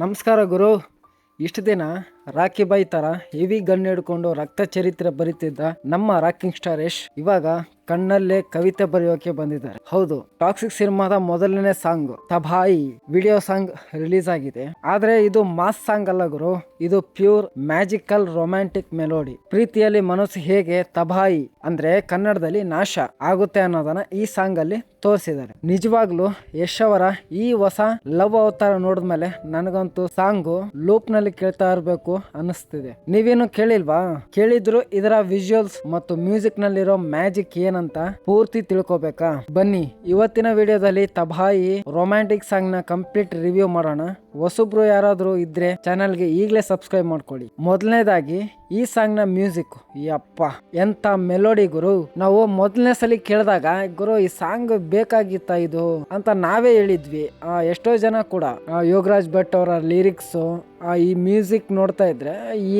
ನಮಸ್ಕಾರ ಗುರು. ಇಷ್ಟು ದಿನ ರಾಕಿ ಬಾಯ್ ತರ ಹೆವಿ ಗನ್ ಹಿಡ್ಕೊಂಡು ರಕ್ತ ಚರಿತ್ರೆ ಬರೀತಿದ್ದ ನಮ್ಮ ರಾಕಿಂಗ್ ಸ್ಟಾರ್ ಯಶ್ ಇವಾಗ ಕಣ್ಣಲ್ಲೇ ಕವಿತೆ ಬರೆಯೋಕೆ ಬಂದಿದ್ದಾರೆ. ಹೌದು, ಟಾಕ್ಸಿಕ್ ಸಿನಿಮಾದ ಮೊದಲನೇ ಸಾಂಗ್ ತಬಾಯಿ ವಿಡಿಯೋ ಸಾಂಗ್ ರಿಲೀಸ್ ಆಗಿದೆ. ಆದ್ರೆ ಇದು ಮಾಸ್ ಸಾಂಗ್ ಅಲ್ಲ ಗುರು, ಇದು ಪ್ಯೂರ್ ಮ್ಯಾಜಿಕಲ್ ರೊಮ್ಯಾಂಟಿಕ್ ಮೆಲೋಡಿ. ಪ್ರೀತಿಯಲ್ಲಿ ಮನಸ್ಸು ಹೇಗೆ ತಬಾಯಿ ಅಂದ್ರೆ ಕನ್ನಡದಲ್ಲಿ ನಾಶ ಆಗುತ್ತೆ ಅನ್ನೋದನ್ನ ಈ ಸಾಂಗ್ ಅಲ್ಲಿ ತೋರಿಸಿದ್ದಾರೆ. ನಿಜವಾಗ್ಲೂ ಯಶ್ ಅವರ ಈ ಹೊಸ ಲವ್ ಅವತಾರ ನೋಡಿದ್ಮೇಲೆ ನನಗಂತೂ ಸಾಂಗು ಲೂಪ್ ನಲ್ಲಿ ಕೇಳ್ತಾ ಇರಬೇಕು ಅನಿಸ್ತಿದೆ. ನೀವೇನು ಕೇಳಿಲ್ವಾ? ಕೇಳಿದ್ರು ಇದರ ವಿಜುವಲ್ಸ್ ಮತ್ತು ಮ್ಯೂಸಿಕ್ ನಲ್ಲಿರೋ ಮ್ಯಾಜಿಕ್ ಏನಂತ ಪೂರ್ತಿ ತಿಳ್ಕೊಬೇಕಾ? ಬನ್ನಿ ಇವತ್ತಿನ ವಿಡಿಯೋದಲ್ಲಿ ತಬಾಯಿ ರೊಮ್ಯಾಂಟಿಕ್ ಸಾಂಗ್ ನ ಕಂಪ್ಲೀಟ್ ರಿವ್ಯೂ ಮಾಡೋಣ. ಹೊಸಬ್ರು ಯಾರಾದ್ರೂ ಇದ್ರೆ ಚಾನಲ್ಗೆ ಈಗಲೇ ಸಬ್ಸ್ಕ್ರೈಬ್ ಮಾಡ್ಕೊಳ್ಳಿ. ಮೊದಲನೇದಾಗಿ ಈ ಸಾಂಗ್ ನ ಮ್ಯೂಸಿಕ್, ಯಪ್ಪ ಎಂತ ಮೆಲೋಡಿ ಗುರು. ನಾವು ಮೊದಲನೇ ಸಲ ಕೇಳಿದಾಗ ಗುರು ಈ ಸಾಂಗ್ ಬೇಕಾಗಿತ್ತ ಇದು ಅಂತ ನಾವೇ ಹೇಳಿದ್ವಿ. ಎಷ್ಟೋ ಜನ ಕೂಡ ಯೋಗರಾಜ್ ಭಟ್ ಅವರ ಲಿರಿಕ್ಸ್ ಈ ಮ್ಯೂಸಿಕ್ ನೋಡ್ತಾ ಇದ್ರೆ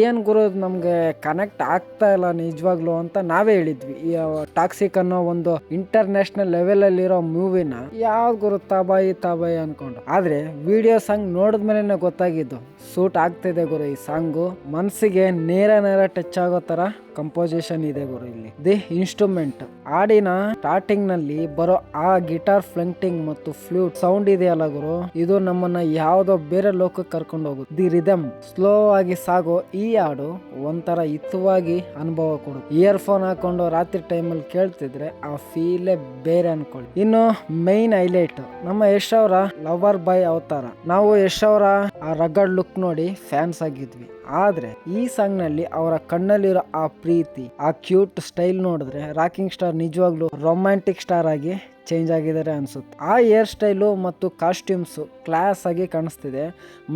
ಏನ್ ಗುರು ನಮ್ಗೆ ಕನೆಕ್ಟ್ ಆಗ್ತಾ ಇಲ್ಲ ನಿಜವಾಗ್ಲು ಅಂತ ನಾವೇ ಹೇಳಿದ್ವಿ. ಈ ಟಾಕ್ಸಿಕ್ ಅನ್ನೋ ಒಂದು ಇಂಟರ್ನ್ಯಾಷನಲ್ ಲೆವೆಲ್ ಅಲ್ಲಿರೋ ಮೂವಿನ ಯಾವ್ದು ಗುರು ತಬಾಯಿ ಅನ್ಕೊಂಡು. ಆದ್ರೆ ವಿಡಿಯೋ ಸಾಂಗ್ ನೋಡಿದ್ಮೇಲೆ ಗೊತ್ತಾಗಿದ್ದು ಸೂಟ್ ಆಗ್ತಿದೆ ಗುರು. ಈ ಸಾಂಗು ಮನ್ಸಿಗೆ ನೇರ ಟಚ್ ಆಗೋ ತರ ಕಂಪೋಸಿಷನ್ ಇದೆ ಗುರು. ಇಲ್ಲಿ ದಿ ಇನ್ಸ್ಟ್ರೂಮೆಂಟ್ ಹಾಡಿನ ಸ್ಟಾರ್ಟಿಂಗ್ ನಲ್ಲಿ ಬರೋ ಆ ಗಿಟಾರ್ ಫ್ಲಂಟಿಂಗ್ ಮತ್ತು ಫ್ಲೂಟ್ ಸೌಂಡ್ ಇದೆಯಲ್ಲ ಗುರು, ಇದು ನಮ್ಮನ್ನ ಯಾವ್ದೋ ಬೇರೆ ಲೋಕಕ್ಕೆ ಕರ್ಕೊಂಡು ಹೋಗುತ್ತೆ. ದಿ ರಿದಮ್ ಸ್ಲೋ ಆಗಿ ಸಾಗೋ ಈ ಹಾಡು ಒಂಥರ ಹಿತವಾಗಿ ಅನುಭವ ಕೊಡುತ್ತೆ. ಇಯರ್ಫೋನ್ ಹಾಕೊಂಡು ರಾತ್ರಿ ಟೈಮಲ್ಲಿ ಕೇಳ್ತಿದ್ರೆ ಆ ಫೀಲೇ ಬೇರೆ ಅನ್ಕೊಳ್ಳಿ. ಇನ್ನು ಮೈನ್ ಹೈಲೈಟ್ ನಮ್ಮ ಯಶ್ ಅವರ ಲವರ್ ಬಾಯ್ ಅವತಾರ. ನಾವು ಯಶ್ ಅವರ ಆ ರಗಡ್ ಲುಕ್ ನೋಡಿ ಫ್ಯಾನ್ಸ್ ಆಗಿದ್ವಿ. ಆದ್ರೆ ಈ ಸಾಂಗ್ ನಲ್ಲಿ ಅವರ ಕಣ್ಣಲ್ಲಿರೋ ಆ ಪ್ರೀತಿ, ಆ ಕ್ಯೂಟ್ ಸ್ಟೈಲ್ ನೋಡಿದ್ರೆ ರಾಕಿಂಗ್ ಸ್ಟಾರ್ ನಿಜವಾಗ್ಲೂ ರೊಮ್ಯಾಂಟಿಕ್ ಸ್ಟಾರ್ ಆಗಿ ಚೇಂಜ್ ಆಗಿದ್ದಾರೆ ಅನ್ಸುತ್ತೆ. ಆ ಹೇರ್ ಸ್ಟೈಲು ಮತ್ತು ಕಾಸ್ಟ್ಯೂಮ್ಸ್ ಕ್ಲಾಸ್ ಆಗಿ ಕಾಣಿಸ್ತಿದೆ.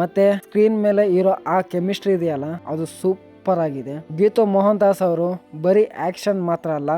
ಮತ್ತೆ ಸ್ಕ್ರೀನ್ ಮೇಲೆ ಇರೋ ಆ ಕೆಮಿಸ್ಟ್ರಿ ಇದೆಯಲ್ಲ ಅದು ಸೂಪರ್ ಆಗಿದೆ. ಗೀತು ಮೋಹನ್ ದಾಸ್ ಅವರು ಬರೀ ಆಕ್ಷನ್ ಮಾತ್ರ ಅಲ್ಲ,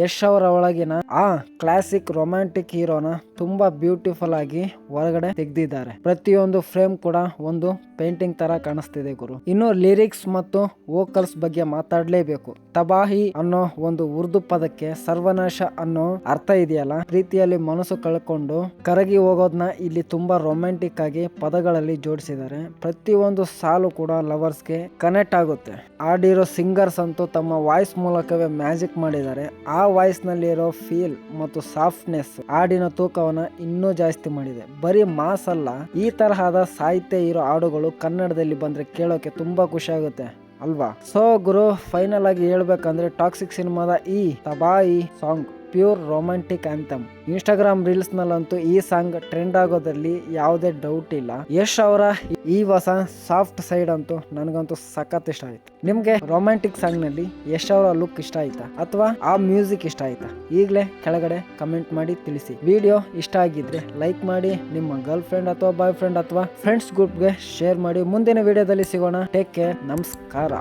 ಯಶ್ ಅವರ ಒಳಗಿನ ಆ ಕ್ಲಾಸಿಕ್ ರೊಮ್ಯಾಂಟಿಕ್ ಹೀರೋನ ತುಂಬಾ ಬ್ಯೂಟಿಫುಲ್ ಆಗಿ ಹೊರಗಡೆ ತೆಗೆದಿದ್ದಾರೆ. ಪ್ರತಿಯೊಂದು ಫ್ರೇಮ್ ಕೂಡ ಒಂದು ಪೇಂಟಿಂಗ್ ತರ ಕಾಣಿಸ್ತಿದೆ ಗುರು. ಇನ್ನು ಲಿರಿಕ್ಸ್ ಮತ್ತು ವೋಕಲ್ಸ್ ಬಗ್ಗೆ ಮಾತಾಡ್ಲೇಬೇಕು. ತಬಾಹಿ ಅನ್ನೋ ಒಂದು ಉರ್ದು ಪದಕ್ಕೆ ಸರ್ವನಾಶ ಅನ್ನೋ ಅರ್ಥ ಇದೆಯಲ್ಲ, ಪ್ರೀತಿಯಲ್ಲಿ ಮನಸ್ಸು ಕಳ್ಕೊಂಡು ಕರಗಿ ಹೋಗೋದನ್ನ ಇಲ್ಲಿ ತುಂಬಾ ರೊಮ್ಯಾಂಟಿಕ್ ಆಗಿ ಪದಗಳಲ್ಲಿ ಜೋಡಿಸಿದ್ದಾರೆ. ಪ್ರತಿಯೊಂದು ಸಾಲು ಕೂಡ ಲವರ್ಸ್ಗೆ ಕನೆಕ್ಟ್ ಆಗುತ್ತೆ. ಆಡಿರೋ ಸಿಂಗರ್ಸ್ ಅಂತೂ ತಮ್ಮ ವಾಯ್ಸ್ ಮೂಲಕವೇ ಮ್ಯಾಜಿಕ್ ಮಾಡಿದ್ದಾರೆ. ಆ ವಾಯ್ಸ್ ನಲ್ಲಿ ಇರೋ ಫೀಲ್ ಮತ್ತು ಸಾಫ್ಟ್ನೆಸ್ ಹಾಡಿನ ತೂಕವನ್ನ ಇನ್ನೂ ಜಾಸ್ತಿ ಮಾಡಿದೆ. ಬರೀ ಮಾಸ್ ಅಲ್ಲ, ಈ ತರಹದ ಸಾಹಿತ್ಯ ಇರೋ ಹಾಡುಗಳು ಕನ್ನಡದಲ್ಲಿ ಬಂದ್ರೆ ಕೇಳೋಕೆ ತುಂಬಾ ಖುಷಿ ಆಗುತ್ತೆ ಅಲ್ವಾ? ಸೊ ಗುರು, ಫೈನಲ್ ಆಗಿ ಹೇಳ್ಬೇಕಂದ್ರೆ ಟಾಕ್ಸಿಕ್ ಸಿನಿಮಾದ ಈ ತಬಾಯಿ song pure romantic anthem. Instagram reels ನಲ್ಲಂತೂ ಈ ಸಾಂಗ್ ಟ್ರೆಂಡ್ ಆಗೋದ್ರಲ್ಲಿ ಯಾವುದೇ ಡೌಟ್ ಇಲ್ಲ. ಯಶ್ ಅವರ ಈ ಹೊಸ ಸಾಫ್ಟ್ ಸೈಡ್ ಅಂತೂ ನನಗಂತೂ ಸಖತ್ ಇಷ್ಟ ಆಯ್ತು. ನಿಮ್ಗೆ ರೊಮ್ಯಾಂಟಿಕ್ ಸಾಂಗ್ ನಲ್ಲಿ ಯಶ್ ಅವರ ಲುಕ್ ಇಷ್ಟ ಆಯ್ತಾ ಅಥವಾ ಆ ಮ್ಯೂಸಿಕ್ ಇಷ್ಟ ಆಯ್ತಾ? ಈಗಲೇ ಕೆಳಗಡೆ ಕಮೆಂಟ್ ಮಾಡಿ ತಿಳಿಸಿ. ವಿಡಿಯೋ ಇಷ್ಟ ಆಗಿದ್ರೆ ಲೈಕ್ ಮಾಡಿ, ನಿಮ್ಮ ಗರ್ಲ್ ಫ್ರೆಂಡ್ ಅಥವಾ ಬಾಯ್ ಫ್ರೆಂಡ್ ಅಥವಾ ಫ್ರೆಂಡ್ಸ್ ಗ್ರೂಪ್ಗೆ ಶೇರ್ ಮಾಡಿ. ಮುಂದಿನ ವಿಡಿಯೋದಲ್ಲಿ ಸಿಗೋಣ. Take care. ನಮಸ್ಕಾರ.